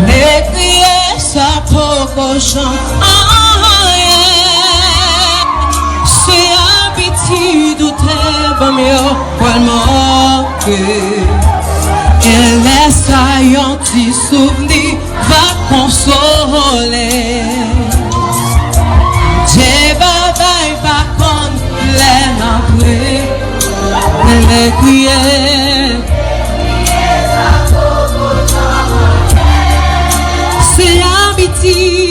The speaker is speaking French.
les crier sa propre chant. C'est habitude ou t'es pas mieux pour le manquer. Et laisse un petit souvenir va consoler. J'ai bataille pas contre les entrées. Les crier. C'est habitude.